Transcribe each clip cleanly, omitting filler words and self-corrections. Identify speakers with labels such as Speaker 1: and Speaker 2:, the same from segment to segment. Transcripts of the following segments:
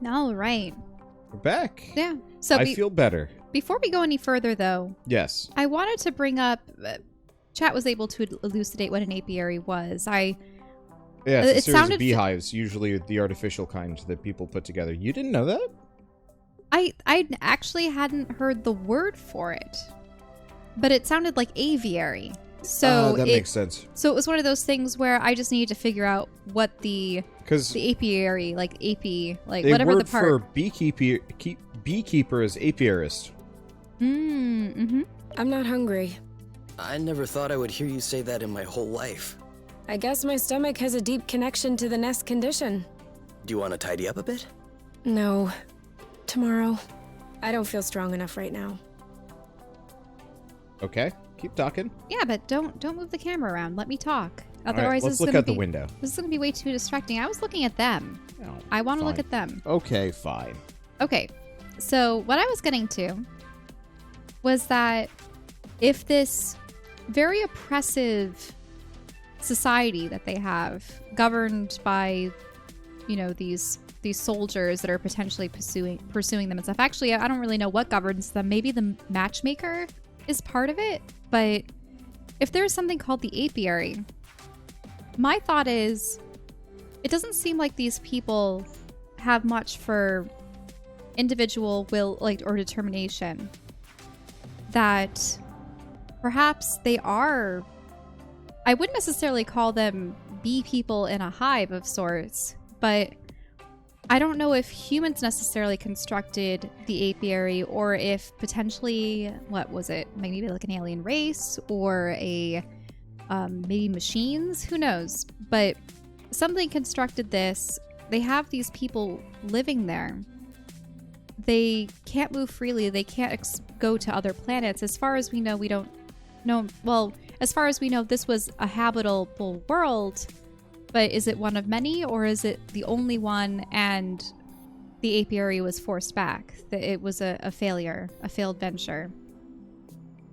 Speaker 1: All right.
Speaker 2: We're back.
Speaker 1: Yeah. So
Speaker 2: I feel better.
Speaker 1: Before we go any further, though,
Speaker 2: yes,
Speaker 1: I wanted to bring up. Chat was able to elucidate what an apiary was.
Speaker 2: Yeah, it's a series
Speaker 1: sounded
Speaker 2: of beehives, usually the artificial kind that people put together. You didn't know that?
Speaker 1: I actually hadn't heard the word for it, but it sounded like aviary. So
Speaker 2: that makes sense.
Speaker 1: So it was one of those things where I just needed to figure out what the apiary, like whatever the part.
Speaker 2: For beekeeper is apiarist.
Speaker 1: Mm-hmm.
Speaker 3: I'm not hungry.
Speaker 4: I never thought I would hear you say that in my whole life.
Speaker 3: I guess my stomach has a deep connection to the nest condition.
Speaker 4: Do you want to tidy up a bit?
Speaker 3: No. Tomorrow. I don't feel strong enough right now.
Speaker 2: Okay, keep talking.
Speaker 1: Yeah, but don't move the camera around. Let me talk.
Speaker 2: Otherwise, right, let's look out the window.
Speaker 1: This is going to be way too distracting. I was looking at them.
Speaker 2: Oh,
Speaker 1: I want to look at them.
Speaker 2: Okay, fine.
Speaker 1: Okay, so what I was getting to was that if this very oppressive society that they have, governed by, these soldiers that are potentially pursuing them and stuff. Actually, I don't really know what governs them. Maybe the matchmaker is part of it. But if there's something called the apiary, my thought is it doesn't seem like these people have much for individual will, or determination. That perhaps they are, I wouldn't necessarily call them bee people in a hive of sorts, but I don't know if humans necessarily constructed the apiary, or if potentially, what was it? Maybe like an alien race, or maybe machines? Who knows? But something constructed this. They have these people living there. They can't move freely. They can't go to other planets. As far as we know, we don't know. Well, as far as we know, this was a habitable world. But is it one of many, or is it the only one and the apiary was forced back? That it was a failure, a failed venture?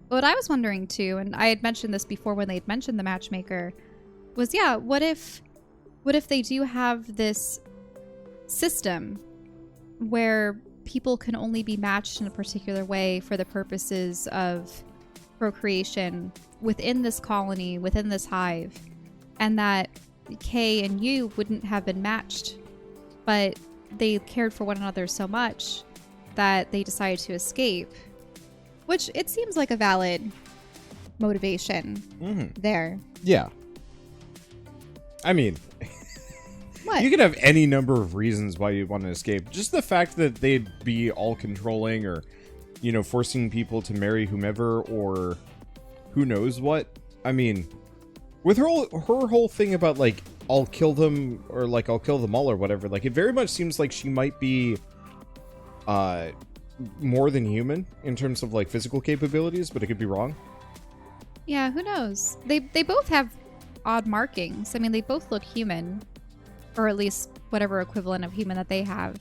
Speaker 1: What I was wondering too, and I had mentioned this before when they had mentioned the matchmaker, was what if they do have this system where people can only be matched in a particular way for the purposes of procreation within this colony, within this hive, and that Kay and you wouldn't have been matched, but they cared for one another so much that they decided to escape, which it seems like a valid motivation there.
Speaker 2: Yeah. I mean,
Speaker 1: what?
Speaker 2: You can have any number of reasons why you want to escape. Just the fact that they'd be all controlling, or, forcing people to marry whomever, or who knows what. I mean, with her whole thing about, I'll kill them, or, I'll kill them all, or whatever, it very much seems like she might be, more than human in terms of, physical capabilities, but it could be wrong.
Speaker 1: Yeah, who knows? They both have odd markings. I mean, they both look human, or at least whatever equivalent of human that they have.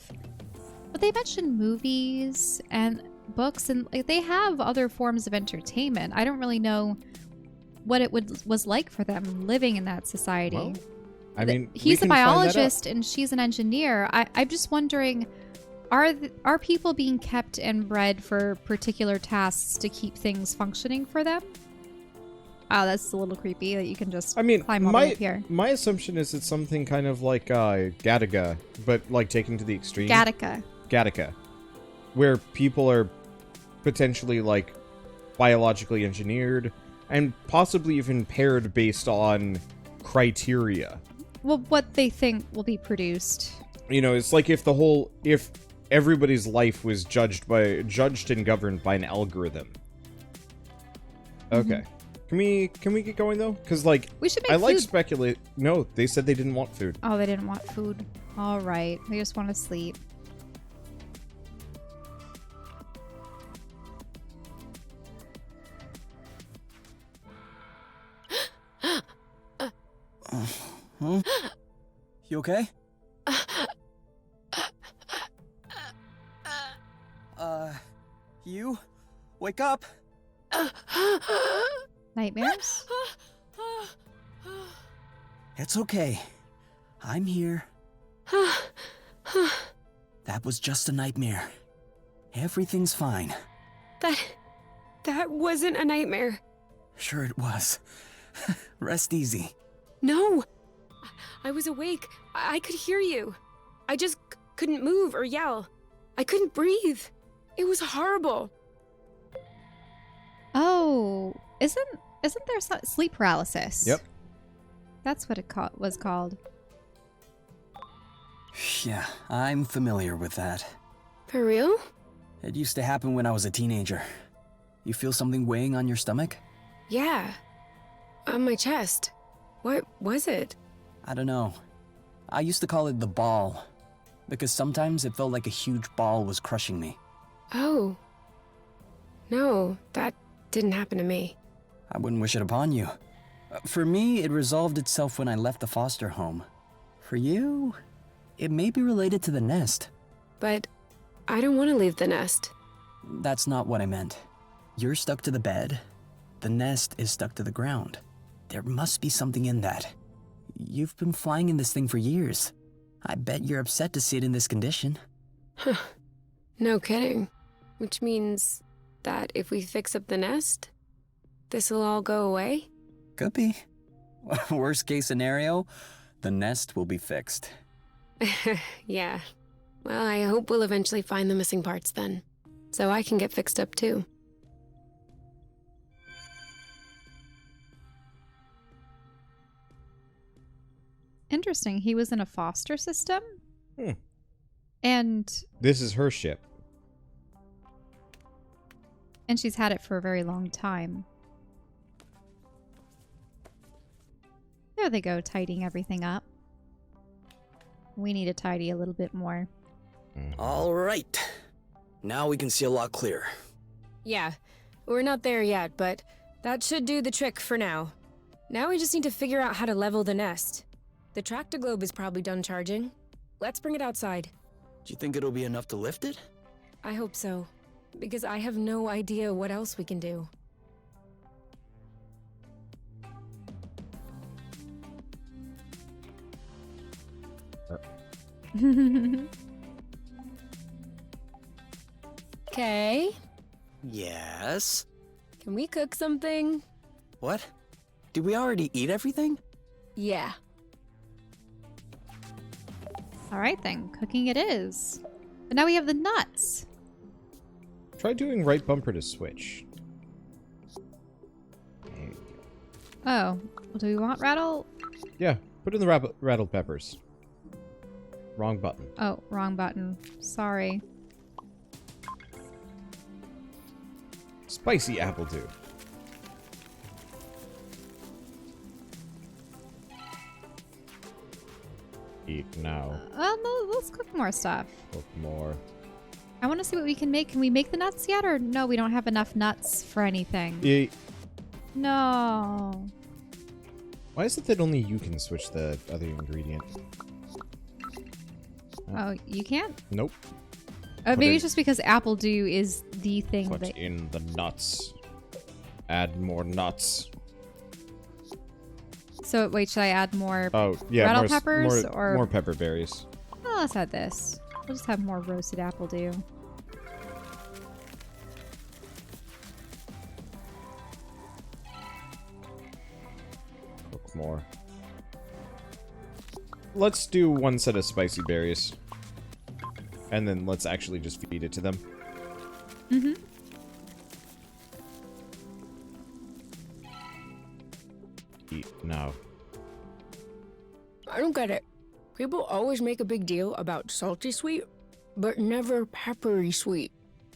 Speaker 1: But they mentioned movies and books, and they have other forms of entertainment. I don't really know what it was like for them living in that society.
Speaker 2: Well, I mean,
Speaker 1: he's a biologist and she's an engineer. I'm just wondering, are people being kept and bred for particular tasks to keep things functioning for them? Oh, that's a little creepy that you can just climb all the way up here.
Speaker 2: My assumption is it's something kind of like Gattaca, but taken to the extreme.
Speaker 1: Gattaca.
Speaker 2: Where people are potentially biologically engineered and possibly even paired based on criteria.
Speaker 1: Well, what they think will be produced.
Speaker 2: It's like if everybody's life was judged and governed by an algorithm. Okay. Can we get going though? Because
Speaker 1: we should make food.
Speaker 2: Speculate. No, they said they didn't want food.
Speaker 1: Oh, they didn't want food. All right, they just want to sleep.
Speaker 4: You okay? You? Wake up!
Speaker 1: Nightmares?
Speaker 4: It's okay. I'm here.
Speaker 5: That was just a nightmare. Everything's fine.
Speaker 3: That wasn't a nightmare.
Speaker 5: Sure it was. Rest easy.
Speaker 3: No! I was awake. I could hear you. I just couldn't move or yell. I couldn't breathe. It was horrible.
Speaker 1: Oh, isn't there sleep paralysis?
Speaker 2: Yep.
Speaker 1: That's what it was called.
Speaker 5: Yeah, I'm familiar with that.
Speaker 3: For real?
Speaker 5: It used to happen when I was a teenager. You feel something weighing on your stomach?
Speaker 3: Yeah. On my chest. What was it?
Speaker 5: I don't know. I used to call it the ball, because sometimes it felt like a huge ball was crushing me.
Speaker 3: Oh. No, that didn't happen to me.
Speaker 5: I wouldn't wish it upon you. For me, it resolved itself when I left the foster home. For you, it may be related to the nest.
Speaker 3: But I don't want to leave the nest.
Speaker 5: That's not what I meant. You're stuck to the bed. The nest is stuck to the ground. There must be something in that. You've been flying in this thing for years. I bet you're upset to see it in this condition.
Speaker 3: Huh. No kidding. Which means that if we fix up the nest, this'll all go away?
Speaker 5: Could be. Worst case scenario, the nest will be fixed.
Speaker 3: Yeah. Well, I hope we'll eventually find the missing parts then. So I can get fixed up too.
Speaker 1: Interesting. He was in a foster system?
Speaker 2: Hmm.
Speaker 1: And
Speaker 2: This is her ship.
Speaker 1: she's had it for a very long time. There they go, tidying everything up. We need to tidy a little bit more.
Speaker 4: All right. Now we can see a lot clearer.
Speaker 3: Yeah, we're not there yet, but that should do the trick for now. Now we just need to figure out how to level the nest. The tractoglobe is probably done charging. Let's bring it outside.
Speaker 4: Do you think it'll be enough to lift it?
Speaker 3: I hope so, because I have no idea what else we can do. Okay,
Speaker 4: Yes.
Speaker 3: can we cook something?
Speaker 4: What? Did we already eat everything?
Speaker 3: Yeah.
Speaker 1: All right then, cooking it is. But now we have the nuts.
Speaker 2: Try doing right bumper to switch.
Speaker 1: Oh, well, do we want rattle?
Speaker 2: Yeah, put in the rattled peppers. Wrong button.
Speaker 1: Oh, wrong button. Sorry.
Speaker 2: Spicy apple dew. Eat now.
Speaker 1: No, let's cook more stuff.
Speaker 2: Cook more.
Speaker 1: I want to see what we can make. Can we make the nuts yet? Or no, we don't have enough nuts for anything.
Speaker 2: Eat.
Speaker 1: No.
Speaker 2: Why is it that only you can switch the other ingredient?
Speaker 1: Oh, you can't?
Speaker 2: Nope.
Speaker 1: Maybe
Speaker 2: in-
Speaker 1: it's just because apple dew is the thing
Speaker 2: Put
Speaker 1: that...
Speaker 2: in the nuts. Add more nuts.
Speaker 1: So wait, should I add more?
Speaker 2: Oh, yeah.
Speaker 1: Rattle
Speaker 2: more,
Speaker 1: peppers
Speaker 2: more,
Speaker 1: or-
Speaker 2: more pepper berries.
Speaker 1: Oh, let's add this. We'll just have more roasted apple dew.
Speaker 2: Cook more. Let's do one set of spicy berries. And then let's actually just feed it to them.
Speaker 1: Mm-hmm.
Speaker 2: Eat now.
Speaker 3: I don't get it. People always make a big deal about salty sweet, but never peppery sweet,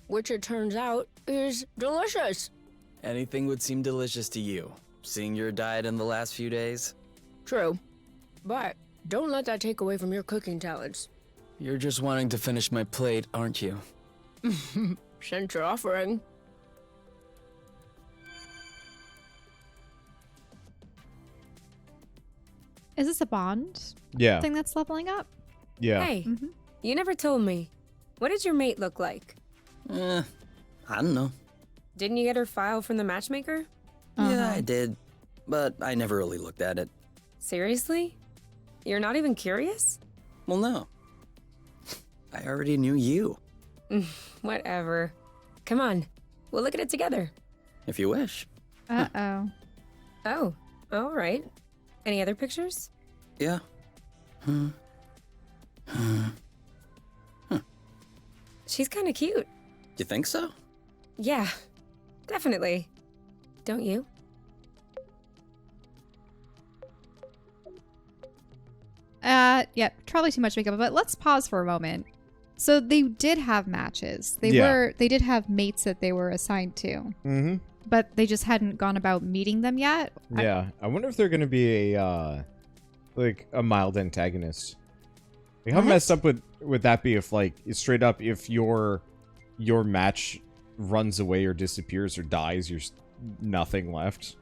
Speaker 3: which it turns out is delicious.
Speaker 4: Anything would seem delicious to you, seeing your diet in the last few days.
Speaker 3: True. But don't let that take away from your cooking talents.
Speaker 4: You're just wanting to finish my plate, aren't you?
Speaker 3: Since you're offering.
Speaker 1: Is this a bond
Speaker 2: Yeah.
Speaker 1: thing that's leveling up?
Speaker 2: Yeah.
Speaker 3: Hey,
Speaker 1: Mm-hmm.
Speaker 3: you never told me. What does your mate look like?
Speaker 4: I don't know.
Speaker 3: Didn't you get her file from the matchmaker?
Speaker 4: Yeah, I did. But I never really looked at it.
Speaker 3: Seriously? You're not even curious?
Speaker 4: Well, no. I I already knew you.
Speaker 3: Whatever. Come on, we'll look at it together.
Speaker 4: If you wish.
Speaker 1: Uh-oh.
Speaker 3: Oh, all right. Any other pictures?
Speaker 4: Yeah.
Speaker 3: She's kind of cute.
Speaker 4: You think so?
Speaker 3: Yeah, definitely. Don't you?
Speaker 1: Yeah, probably too much makeup, but let's pause for a moment. So they did have matches. They did have mates that they were assigned to.
Speaker 2: Mm-hmm.
Speaker 1: But they just hadn't gone about meeting them yet.
Speaker 2: Yeah. I wonder if they're gonna be a like a mild antagonist. Like how
Speaker 1: What?
Speaker 2: messed up would that be if like it's straight up if your match runs away or disappears or dies, you're nothing left.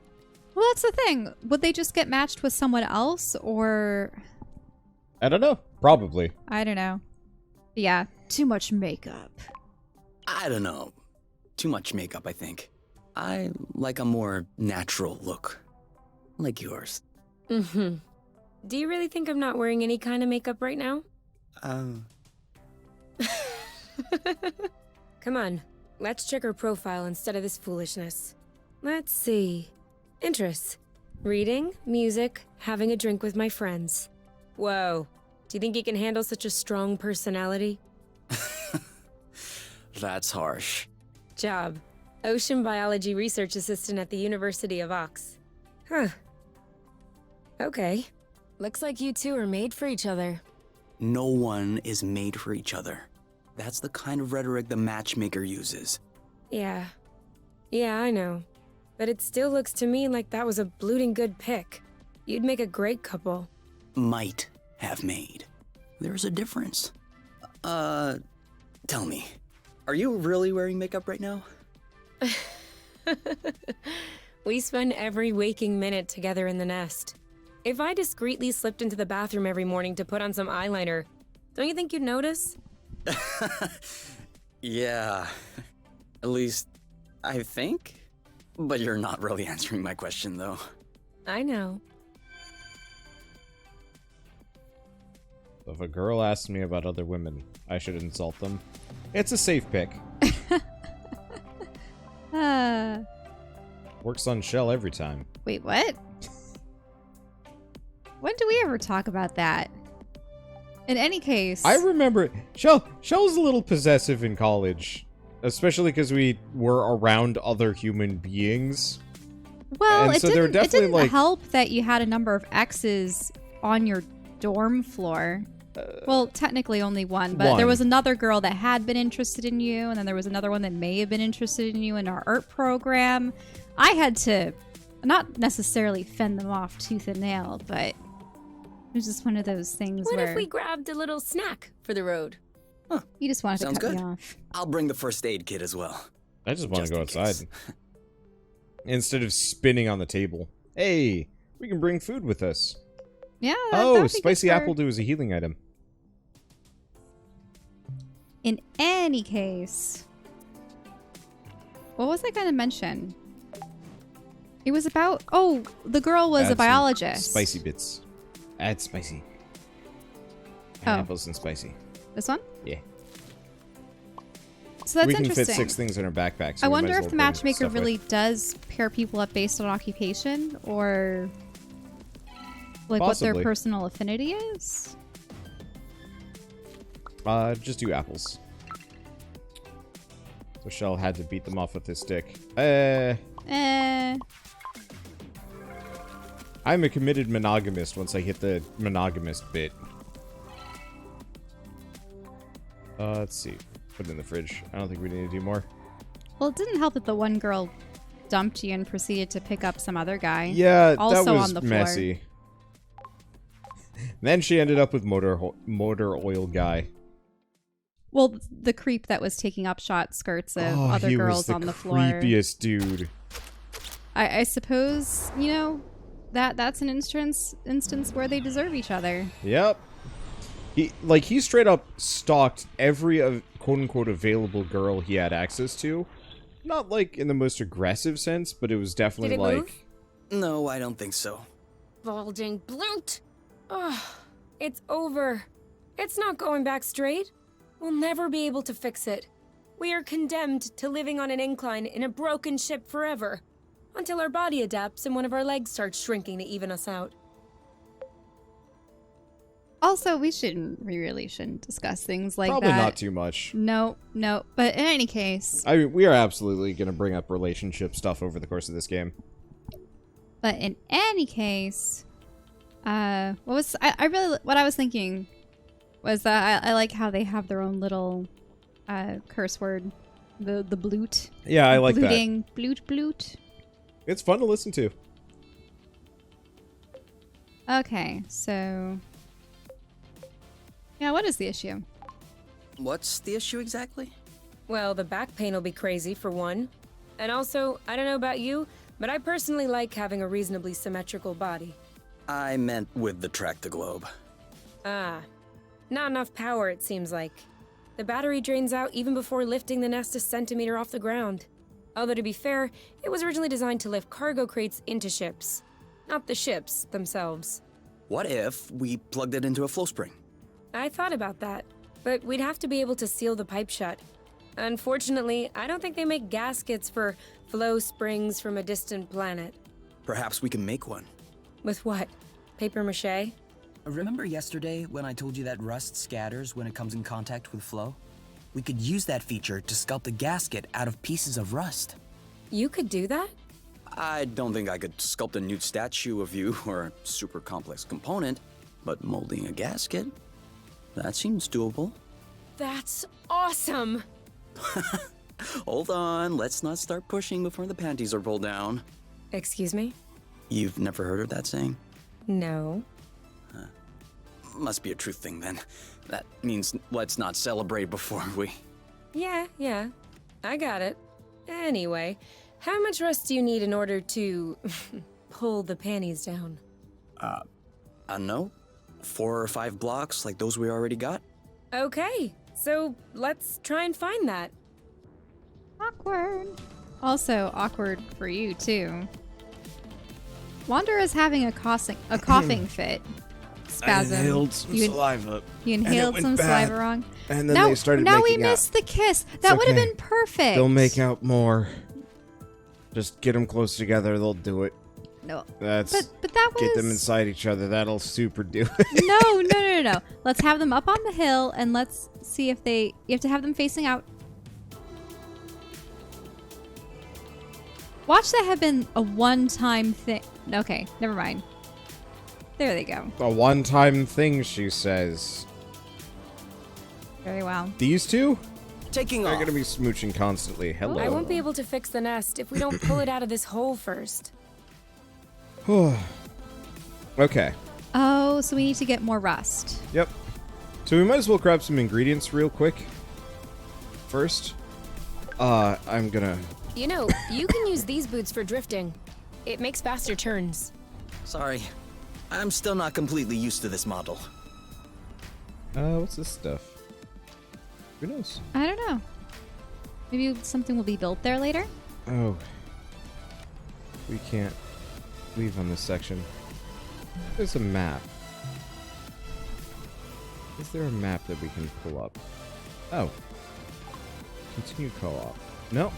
Speaker 1: Well, that's the thing. Would they just get matched with someone else, or
Speaker 2: I don't know. Probably.
Speaker 1: I don't know. Yeah, too much makeup.
Speaker 4: I don't know. Too much makeup, I think. I like a more natural look. Like yours.
Speaker 3: Mm-hmm. Do you really think I'm not wearing any kind of makeup right now? Come on, let's check her profile instead of this foolishness. Let's see. Interests. Reading, music, having a drink with my friends. Whoa. Do you think you can handle such a strong personality?
Speaker 4: That's harsh.
Speaker 3: Job. Ocean biology research assistant at the University of Ox. Huh. Okay. Looks like you two are made for each other.
Speaker 4: No one is made for each other. That's the kind of rhetoric the matchmaker uses.
Speaker 3: Yeah. Yeah, I know. But it still looks to me like that was a blooting good pick. You'd make a great couple.
Speaker 4: Might have made. There's a difference. Tell me, are you really wearing makeup right now?
Speaker 3: We spend every waking minute together in the nest. If I discreetly slipped into the bathroom every morning to put on some eyeliner, don't you think you'd notice?
Speaker 4: Yeah. At least, I think. But you're not really answering my question, though.
Speaker 3: I know.
Speaker 2: If a girl asks me about other women, I should insult them. It's a safe pick. Works on Shell every time.
Speaker 1: Wait, what? When do we ever talk about that? In any case,
Speaker 2: I remember Shell was a little possessive in college, especially because we were around other human beings.
Speaker 1: well,
Speaker 2: and
Speaker 1: it
Speaker 2: so they were
Speaker 1: didn't, it
Speaker 2: definitely,
Speaker 1: didn't
Speaker 2: like-
Speaker 1: help that you had a number of exes on your dorm floor. Well, technically only one, but there
Speaker 2: one.
Speaker 1: was another girl that had been interested in you, and then there was another one that may have been interested in you in our art program. I had to not necessarily fend them off tooth and nail, but it was just one of those things
Speaker 3: What
Speaker 1: where
Speaker 3: if we grabbed a little snack for the road?
Speaker 1: you just wanted
Speaker 4: Sounds
Speaker 1: to cut
Speaker 4: good.
Speaker 1: me off.
Speaker 4: I'll bring the first aid kit as well.
Speaker 2: I just want to
Speaker 4: Just
Speaker 2: go
Speaker 4: in
Speaker 2: outside.
Speaker 4: case.
Speaker 2: Instead of spinning on the table. Hey, we can bring food with us.
Speaker 1: Yeah.
Speaker 2: Oh,
Speaker 1: that'd be good
Speaker 2: spicy
Speaker 1: for-
Speaker 2: apple dew is a healing item.
Speaker 1: In any case, what was I going to mention? It was about, the girl was
Speaker 2: Add
Speaker 1: a
Speaker 2: some
Speaker 1: biologist.
Speaker 2: Spicy bits. Add spicy.
Speaker 1: Oh.
Speaker 2: Pineapples and spicy.
Speaker 1: This one?
Speaker 2: Yeah.
Speaker 1: So that's
Speaker 2: we can
Speaker 1: interesting.
Speaker 2: fit 6 things in our backpack. So
Speaker 1: I
Speaker 2: we might
Speaker 1: wonder
Speaker 2: as
Speaker 1: if
Speaker 2: well
Speaker 1: the
Speaker 2: bring
Speaker 1: matchmaker
Speaker 2: stuff with.
Speaker 1: really does pair people up based on occupation or like what
Speaker 2: Possibly.
Speaker 1: their personal affinity is.
Speaker 2: Just do apples. So Shell had to beat them off with his stick. I'm a committed monogamist once I hit the monogamist bit. Let's see. Put it in the fridge. I don't think we need to do more.
Speaker 1: Well, it didn't help that the one girl dumped you and proceeded to pick up some other guy.
Speaker 2: Yeah,
Speaker 1: also
Speaker 2: that was
Speaker 1: on the floor.
Speaker 2: messy. Then she ended up with motor oil guy.
Speaker 1: Well, the creep that was taking up shot skirts of other
Speaker 2: he
Speaker 1: girls
Speaker 2: was the
Speaker 1: on the floor.
Speaker 2: creepiest dude.
Speaker 1: I suppose, that's an instance where they deserve each other.
Speaker 2: Yep. He straight up stalked every quote unquote available girl he had access to. Not like in the most aggressive sense, but it was definitely
Speaker 3: Did it
Speaker 2: like
Speaker 3: move?
Speaker 4: No, I don't think so.
Speaker 3: Balding bloat! Oh, it's over. It's not going back straight. We'll never be able to fix it. We are condemned to living on an incline in a broken ship forever, until our body adapts and one of our legs starts shrinking to even us out.
Speaker 1: Also, we really shouldn't discuss things like
Speaker 2: Probably
Speaker 1: that.
Speaker 2: not too much.
Speaker 1: No. But in any case.
Speaker 2: I mean, we are absolutely going to bring up relationship stuff over the course of this game.
Speaker 1: But in any case, what I was thinking was that I like how they have their own little curse word, the bloot.
Speaker 2: Yeah, I like
Speaker 1: Blooting, bloot.
Speaker 2: It's fun to listen to.
Speaker 1: Okay, so yeah, what is the issue?
Speaker 4: What's the issue exactly?
Speaker 3: Well, the back pain will be crazy, for one. And also, I don't know about you, but I personally like having a reasonably symmetrical body.
Speaker 4: I meant with the track-the-globe.
Speaker 3: Ah, not enough power, it seems like. The battery drains out even before lifting the nest a centimeter off the ground. Although, to be fair, it was originally designed to lift cargo crates into ships, not the ships themselves.
Speaker 4: What if we plugged it into a flow spring?
Speaker 3: I thought about that, but we'd have to be able to seal the pipe shut. Unfortunately, I don't think they make gaskets for flow springs from a distant planet.
Speaker 4: Perhaps we can make one.
Speaker 3: With what? Paper mache?
Speaker 5: Remember yesterday when I told you that rust scatters when it comes in contact with flow? We could use that feature to sculpt a gasket out of pieces of rust.
Speaker 3: You could do that?
Speaker 4: I don't think I could sculpt a nude statue of you or a super complex component, but molding a gasket? That seems doable.
Speaker 3: That's awesome!
Speaker 4: Hold on, let's not start pushing before the panties are pulled down.
Speaker 3: Excuse me?
Speaker 4: You've never heard of that saying?
Speaker 3: No.
Speaker 4: Must be a truth thing then. That means let's not celebrate before we...
Speaker 3: Yeah. I got it. Anyway, how much rust do you need in order to pull the panties down?
Speaker 4: I don't know. 4 or 5 blocks like those we already got?
Speaker 3: Okay, so let's try and find that.
Speaker 1: Awkward. Also awkward for you too. Wander is having a coughing fit. Spasm.
Speaker 2: I inhaled some saliva.
Speaker 1: You inhaled some saliva wrong.
Speaker 2: And then they started making out.
Speaker 1: Now we missed the kiss. That would have been perfect.
Speaker 2: They'll make out more. Just get them close together. They'll do it.
Speaker 1: No.
Speaker 2: But
Speaker 1: that was...
Speaker 2: Get them inside each other. That'll super do it.
Speaker 1: No. Let's have them up on the hill and let's see if they... You have to have them facing out. Watch that have been a one-time thing. Okay, never mind. There they go.
Speaker 2: A one-time thing, she says.
Speaker 1: Very well.
Speaker 2: These two?
Speaker 4: Taking
Speaker 2: They're
Speaker 4: off.
Speaker 2: going to be smooching constantly. Hello.
Speaker 3: I won't be able to fix the nest if we don't pull it out of this hole first.
Speaker 2: Okay.
Speaker 1: Oh, so we need to get more rust.
Speaker 2: Yep. So we might as well grab some ingredients real quick. First. I'm gonna...
Speaker 3: You know, you can use these boots for drifting. It makes faster turns.
Speaker 4: Sorry. I'm still not completely used to this model.
Speaker 2: What's this stuff? Who knows?
Speaker 1: I don't know. Maybe something will be built there later?
Speaker 2: Oh. We can't leave on this section. There's a map. Is there a map that we can pull up? Oh. Continue co-op. No.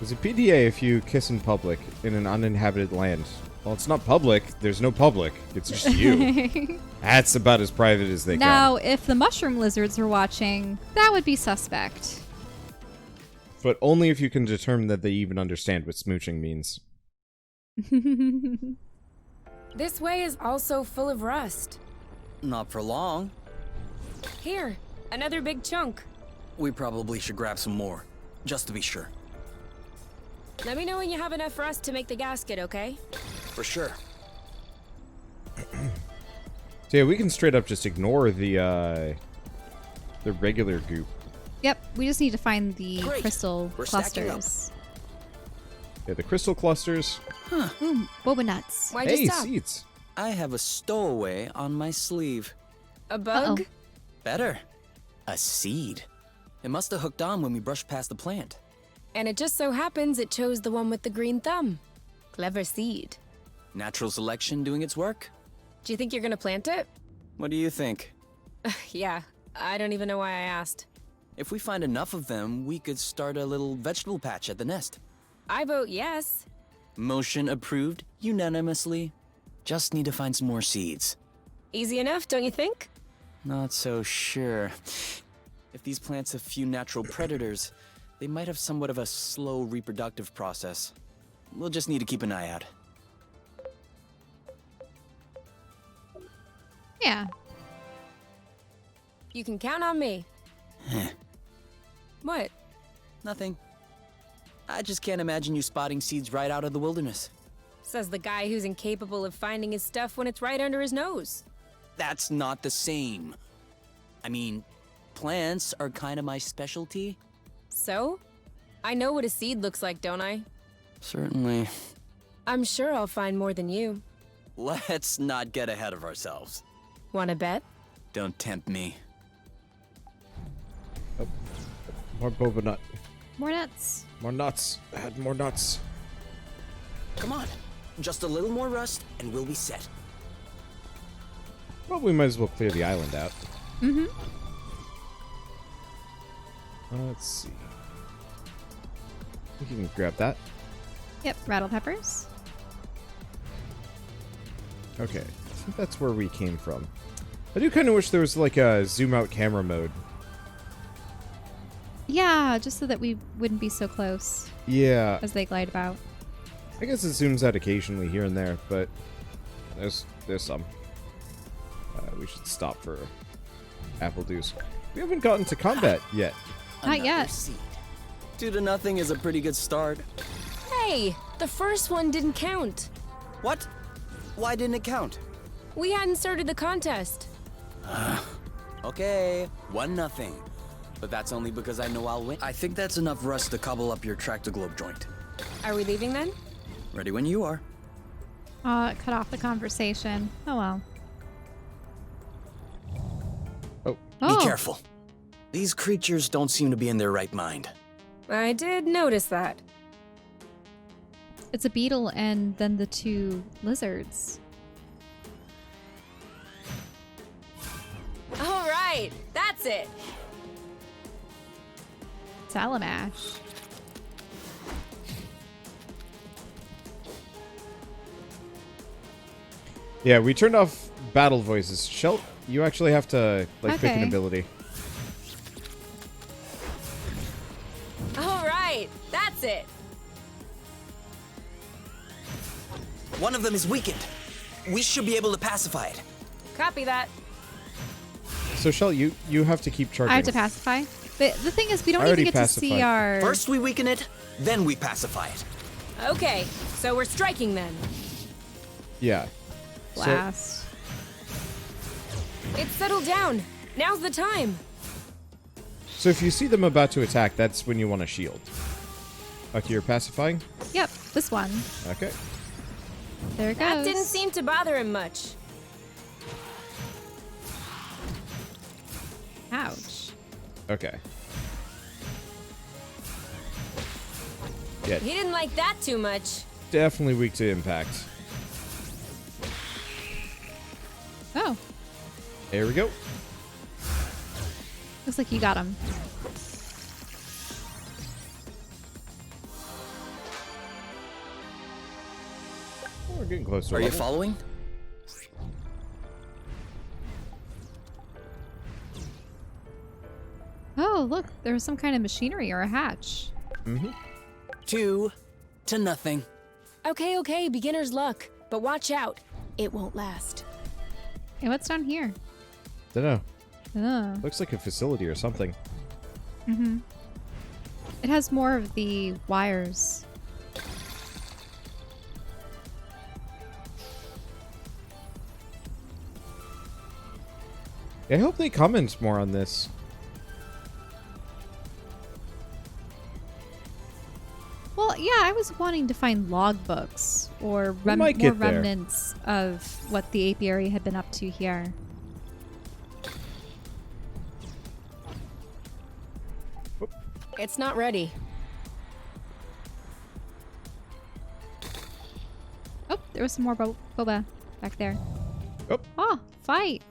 Speaker 2: There's a PDA if you kiss in public in an uninhabited land. Well, it's not public. There's no public. It's just you. That's about as private as they
Speaker 1: Now,
Speaker 2: come.
Speaker 1: if the mushroom lizards were watching, that would be suspect.
Speaker 2: But only if you can determine that they even understand what smooching means.
Speaker 3: This way is also full of rust.
Speaker 4: Not for long.
Speaker 3: Here, another big chunk.
Speaker 4: We probably should grab some more, just to be sure.
Speaker 3: Let me know when you have enough rust to make the gasket, okay?
Speaker 4: For sure.
Speaker 2: So yeah, we can straight up just ignore the regular goop.
Speaker 1: Yep, we just need to find the
Speaker 4: Great.
Speaker 1: crystal
Speaker 4: We're stacking up.
Speaker 1: clusters.
Speaker 2: Yeah, the crystal clusters.
Speaker 1: Ooh, boba nuts.
Speaker 3: Why'd
Speaker 2: Hey,
Speaker 3: you stop?
Speaker 2: seeds.
Speaker 4: I have a stowaway on my sleeve.
Speaker 3: A bug?
Speaker 1: Uh-oh.
Speaker 4: Better. A seed. It must have hooked on when we brushed past the plant.
Speaker 3: And it just so happens it chose the one with the green thumb. Clever seed.
Speaker 4: Natural selection doing its work?
Speaker 3: Do you think you're gonna plant it?
Speaker 4: What do you think?
Speaker 3: Yeah, I don't even know why I asked.
Speaker 4: If we find enough of them, we could start a little vegetable patch at the nest.
Speaker 3: I vote yes.
Speaker 4: Motion approved unanimously. Just need to find some more seeds.
Speaker 3: Easy enough, don't you think?
Speaker 4: Not so sure. If these plants have few natural predators, they might have somewhat of a slow reproductive process. We'll just need to keep an eye out.
Speaker 1: Yeah.
Speaker 3: You can count on me. What?
Speaker 4: Nothing. I just can't imagine you spotting seeds right out of the wilderness.
Speaker 3: Says the guy who's incapable of finding his stuff when it's right under his nose.
Speaker 4: That's not the same. I mean, plants are kind of my specialty.
Speaker 3: So? I know what a seed looks like, don't I?
Speaker 4: Certainly.
Speaker 3: I'm sure I'll find more than you.
Speaker 4: Let's not get ahead of ourselves.
Speaker 3: Wanna bet?
Speaker 4: Don't tempt me.
Speaker 2: More boba nut.
Speaker 1: More nuts.
Speaker 2: More nuts. Add more nuts.
Speaker 4: Come on. Just a little more rust, and we'll be set.
Speaker 2: Well, we might as well clear the island out.
Speaker 1: Mm-hmm.
Speaker 2: Let's see. We can grab that.
Speaker 1: Yep, rattle peppers.
Speaker 2: Okay, I think that's where we came from. I do kind of wish there was like a zoom out camera mode.
Speaker 1: Yeah, just so that we wouldn't be so close
Speaker 2: Yeah,
Speaker 1: as they glide about.
Speaker 2: I guess it zooms out occasionally here and there, but there's some. We should stop for apple juice. We haven't gotten to combat yet.
Speaker 1: Not
Speaker 4: Another
Speaker 1: yet.
Speaker 4: seed. 2-0 is a pretty good start.
Speaker 3: Hey! The first one didn't count.
Speaker 4: What? Why didn't it count?
Speaker 3: We hadn't started the contest.
Speaker 4: Okay, 1-0. But that's only because I know I'll win. I think that's enough rust to cobble up your tractoglobe joint.
Speaker 3: Are we leaving then?
Speaker 4: Ready when you are.
Speaker 1: It cut off the conversation. Oh well.
Speaker 2: Oh,
Speaker 1: Oh,
Speaker 4: Be careful. These creatures don't seem to be in their right mind.
Speaker 3: I did notice that.
Speaker 1: it's a beetle and then the two lizards.
Speaker 3: All right, that's it.
Speaker 1: Salamash.
Speaker 2: yeah, we turned off battle voices. Shelt, you actually have to like pick an
Speaker 1: Okay.
Speaker 2: ability.
Speaker 3: All right, that's it.
Speaker 4: One of them is weakened. We should be able to pacify it.
Speaker 3: Copy that.
Speaker 2: So Shelt, you have to keep charging.
Speaker 1: I have to pacify. But the thing is, we don't
Speaker 2: I
Speaker 1: even
Speaker 2: already
Speaker 1: get to see
Speaker 2: pacified.
Speaker 1: our...
Speaker 4: First we weaken it, then we pacify it.
Speaker 3: Okay, so we're striking then.
Speaker 2: Yeah.
Speaker 1: blast.
Speaker 3: It's settled down. Now's the time.
Speaker 2: So if you see them about to attack, that's when you want to shield. Okay, you're pacifying?
Speaker 1: Yep, this one.
Speaker 2: Okay.
Speaker 1: There it goes.
Speaker 3: That didn't seem to bother him much.
Speaker 1: Ouch.
Speaker 2: Okay. Yeah,
Speaker 3: He didn't like that too much.
Speaker 2: definitely weak to impact.
Speaker 1: Oh,
Speaker 2: There we go.
Speaker 1: looks like you got him.
Speaker 2: We're getting close to
Speaker 4: Are you
Speaker 2: level.
Speaker 4: following?
Speaker 1: Oh, look, there was some kind of machinery or a hatch.
Speaker 4: 2-0.
Speaker 3: Okay, beginner's luck. But watch out. It won't last.
Speaker 1: Hey, what's down here?
Speaker 2: Dunno.
Speaker 1: Oh.
Speaker 2: Looks like a facility or something.
Speaker 1: It has more of the wires.
Speaker 2: I hope they comment more on this.
Speaker 1: Well, yeah, I was wanting to find logbooks or
Speaker 2: might
Speaker 1: more
Speaker 2: get there.
Speaker 1: remnants of what the apiary had been up to here.
Speaker 3: It's not ready.
Speaker 1: Oh, there was some more boba back there.
Speaker 2: Oh.
Speaker 1: Oh, fight.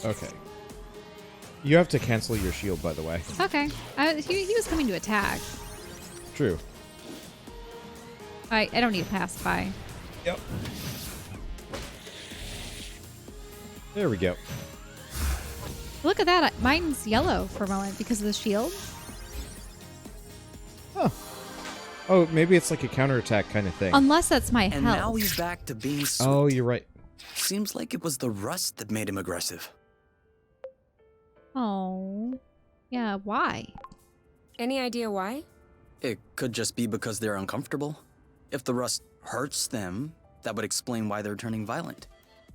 Speaker 2: Okay. You have to cancel your shield, by the way.
Speaker 1: Okay. He was coming to attack.
Speaker 2: True.
Speaker 1: I don't need to pacify.
Speaker 2: Yep. There we go.
Speaker 1: Look at that. Mine's yellow for a moment because of the shield.
Speaker 2: Huh. Oh, maybe it's like a counterattack kind of thing.
Speaker 1: Unless that's my
Speaker 4: And
Speaker 1: health.
Speaker 4: now he's back to being sweet.
Speaker 2: Oh, you're right.
Speaker 4: Seems like it was the rust that made him aggressive.
Speaker 1: Oh. Yeah, why?
Speaker 3: Any idea why?
Speaker 4: It could just be because they're uncomfortable. If the rust hurts them, that would explain why they're turning violent.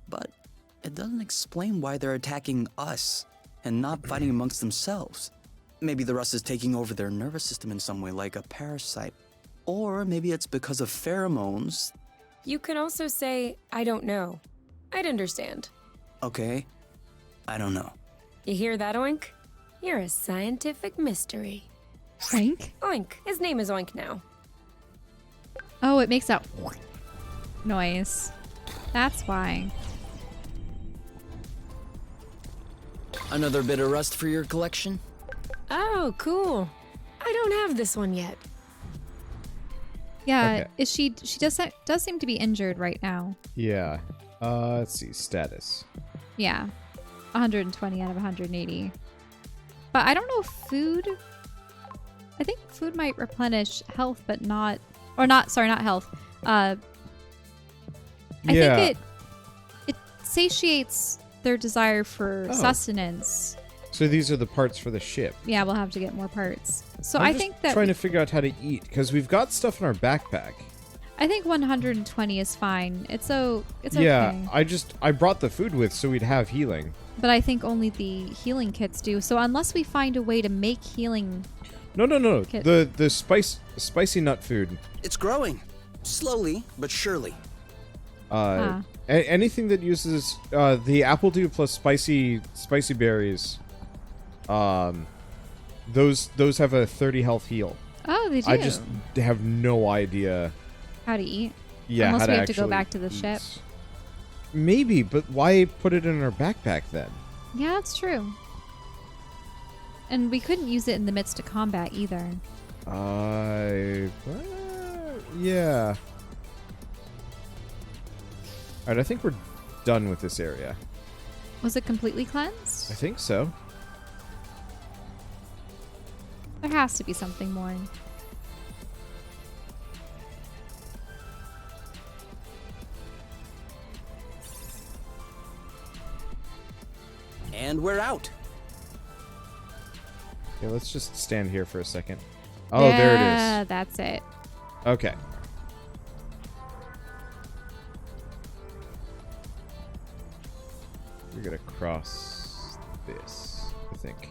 Speaker 4: But it doesn't explain why they're attacking us and not fighting amongst themselves. Maybe the rust is taking over their nervous system in some way, like a parasite. Or maybe it's because of pheromones.
Speaker 3: You can also say, I don't know. I'd understand.
Speaker 4: Okay, I don't know.
Speaker 3: You hear that, Oink? You're a scientific mystery.
Speaker 1: Oink?
Speaker 3: Oink. His name is Oink now.
Speaker 1: Oh, it makes that noise. That's why.
Speaker 4: Another bit of rust for your collection?
Speaker 3: Oh, cool. I don't have this one yet.
Speaker 1: Yeah,
Speaker 2: Okay.
Speaker 1: is she does seem to be injured right now.
Speaker 2: Yeah. Let's see. Status.
Speaker 1: Yeah. 120 out of 180. But I don't know if food... I think food might replenish health, but not... Or not, sorry, not health. I think it satiates their desire for
Speaker 2: Oh.
Speaker 1: sustenance.
Speaker 2: So these are the parts for the ship.
Speaker 1: Yeah, we'll have to get more parts. So
Speaker 2: I'm
Speaker 1: I
Speaker 2: just
Speaker 1: think that...
Speaker 2: trying to figure out how to eat, because we've got stuff in our backpack.
Speaker 1: I think 120 is fine. It's okay.
Speaker 2: Yeah, I brought the food with so we'd have healing.
Speaker 1: But I think only the healing kits do. So unless we find a way to make healing...
Speaker 2: No.
Speaker 1: Kit.
Speaker 2: The spicy nut food.
Speaker 4: It's growing. Slowly, but surely.
Speaker 2: Anything that uses the apple dew plus spicy berries. Those have a 30 health heal.
Speaker 1: Oh, they do.
Speaker 2: I just have no idea.
Speaker 1: How to eat.
Speaker 2: Yeah,
Speaker 1: Unless
Speaker 2: how
Speaker 1: we
Speaker 2: to
Speaker 1: have to go
Speaker 2: actually
Speaker 1: back to the
Speaker 2: eat.
Speaker 1: ship.
Speaker 2: Maybe, but why put it in our backpack then?
Speaker 1: Yeah, that's true. And we couldn't use it in the midst of combat either.
Speaker 2: Yeah. Alright, I think we're done with this area.
Speaker 1: Was it completely cleansed?
Speaker 2: I think so.
Speaker 1: There has to be something more.
Speaker 4: And we're out.
Speaker 2: Yeah, let's just stand here for a second. Oh, there it
Speaker 1: Yeah,
Speaker 2: is.
Speaker 1: that's it.
Speaker 2: Okay. We're gonna cross this, I think.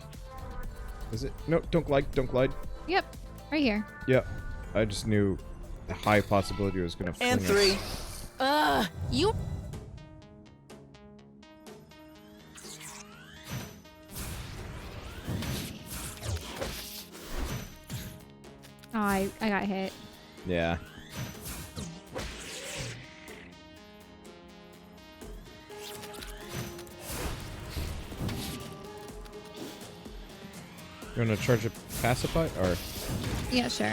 Speaker 2: Is it? No, don't glide, don't glide.
Speaker 1: Yep, right here.
Speaker 2: Yep. I just knew the high possibility was gonna fling
Speaker 4: And
Speaker 2: us.
Speaker 4: 3.
Speaker 3: You...
Speaker 1: Oh, I got hit.
Speaker 2: Yeah. You wanna charge a pacify or?
Speaker 1: Yeah, sure.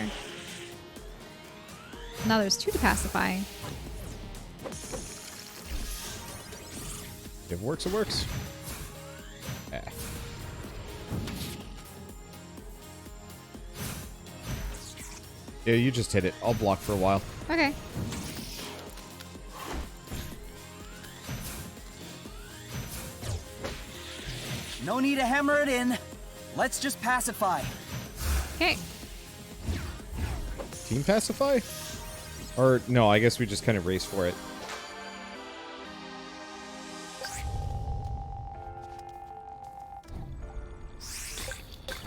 Speaker 1: Now there's 2 to pacify.
Speaker 2: If it works, it works. Ah. Yeah, you just hit it. I'll block for a while.
Speaker 1: Okay.
Speaker 5: No need to hammer it in. Let's just pacify.
Speaker 1: Okay.
Speaker 2: Team pacify? Or no, I guess we just kind of race for it.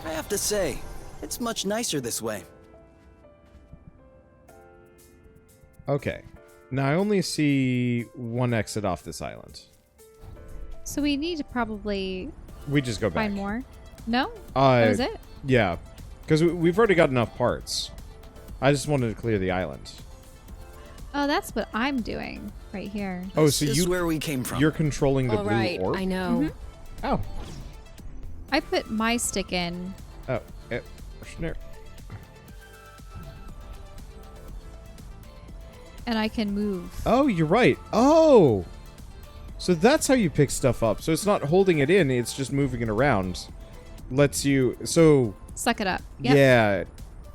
Speaker 4: I have to say, it's much nicer this way.
Speaker 2: Okay. Now I only see one exit off this island.
Speaker 1: So we need to probably
Speaker 2: We just go back.
Speaker 1: find more. No? That was it?
Speaker 2: Yeah. Because we've already got enough parts. I just wanted to clear the island.
Speaker 1: Oh, that's what I'm doing right here.
Speaker 2: Oh,
Speaker 4: This
Speaker 2: so
Speaker 4: is where we came from.
Speaker 2: you're controlling the
Speaker 3: All
Speaker 2: blue
Speaker 3: right,
Speaker 2: orb?
Speaker 3: I know.
Speaker 2: Ow.
Speaker 1: I put my stick in.
Speaker 2: Oh, snare.
Speaker 1: And I can move.
Speaker 2: Oh, you're right. Oh! So that's how you pick stuff up. So it's not holding it in, it's just moving it around. Lets you... So...
Speaker 1: Suck it up. Yep.
Speaker 2: Yeah.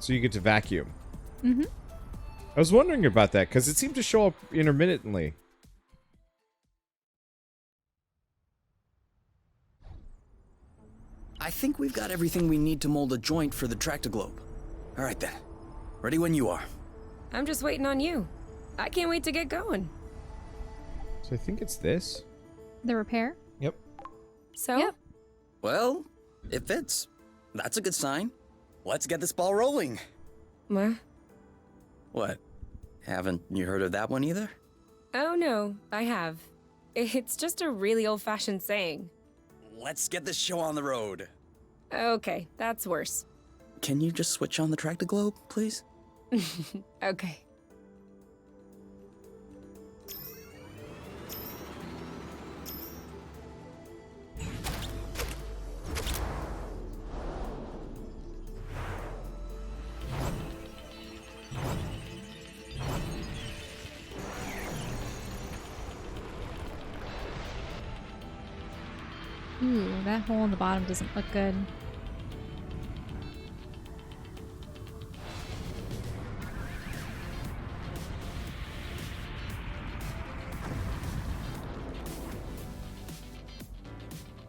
Speaker 2: So you get to vacuum.
Speaker 1: Mm-hmm.
Speaker 2: I was wondering about that, because it seemed to show up intermittently.
Speaker 4: I think we've got everything we need to mold a joint for the tractoglobe. All right then. Ready when you are.
Speaker 3: I'm just waiting on you. I can't wait to get going.
Speaker 2: So I think it's this.
Speaker 1: The repair?
Speaker 2: Yep.
Speaker 3: So?
Speaker 1: Yep.
Speaker 4: Well, it fits. That's a good sign. Let's get this ball rolling. What? Haven't you heard of that one either?
Speaker 3: Oh no, I have. It's just a really old-fashioned saying.
Speaker 4: Let's get this show on the road.
Speaker 3: Okay, that's worse.
Speaker 4: Can you just switch on the tractoglobe, please?
Speaker 3: Okay.
Speaker 1: Ooh, that hole in the bottom doesn't look good.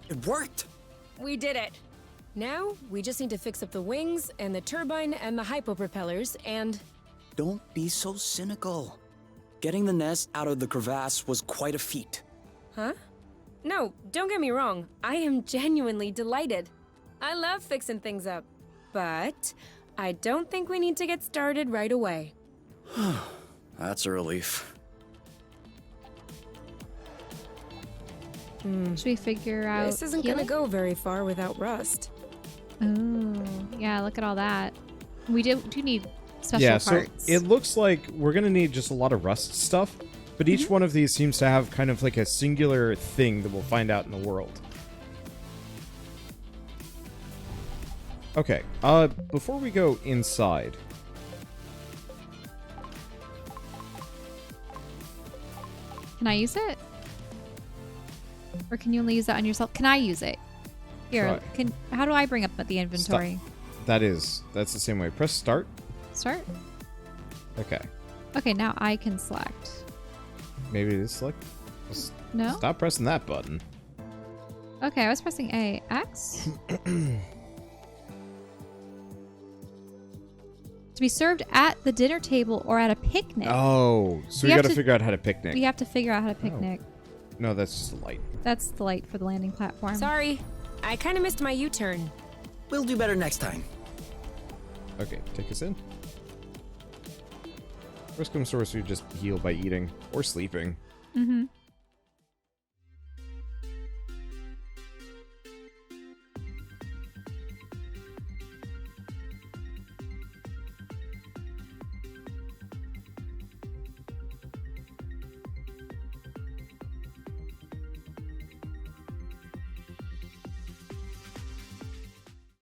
Speaker 4: It worked!
Speaker 3: We did it! Now, we just need to fix up the wings, and the turbine, and the hypopropellers, and...
Speaker 4: Don't be so cynical. Getting the nest out of the crevasse was quite a feat.
Speaker 3: Huh? No, don't get me wrong. I am genuinely delighted. I love fixing things up. But I don't think we need to get started right away.
Speaker 4: That's a relief.
Speaker 1: Should we figure out
Speaker 3: This isn't
Speaker 1: healing?
Speaker 3: gonna go very far without rust.
Speaker 1: Oh, yeah, look at all that. We do need special
Speaker 2: Yeah,
Speaker 1: parts.
Speaker 2: so it looks like we're going to need just a lot of rust stuff. But each one of these seems to have kind of like a singular thing that we'll find out in the world. Okay, before we go inside...
Speaker 1: Can I use it? Or can you only use that on yourself? Can I use it? Here,
Speaker 2: Try.
Speaker 1: how do I bring up the inventory?
Speaker 2: That's the same way. Press start.
Speaker 1: Start?
Speaker 2: Okay.
Speaker 1: Okay, now I can select.
Speaker 2: Maybe it is select.
Speaker 1: No?
Speaker 2: Stop pressing that button.
Speaker 1: Okay, I was pressing A. X? To be served at the dinner table or at a picnic.
Speaker 2: Oh, so we
Speaker 1: have
Speaker 2: got to
Speaker 1: to-
Speaker 2: figure out how to picnic.
Speaker 1: We have to figure out how to picnic.
Speaker 2: No, that's just a light.
Speaker 1: That's the light for the landing platform.
Speaker 3: Sorry, I kind of missed my U-turn.
Speaker 4: We'll do better next time.
Speaker 2: Okay, take us in. First come source, we just heal by eating or sleeping.
Speaker 1: Mm-hmm.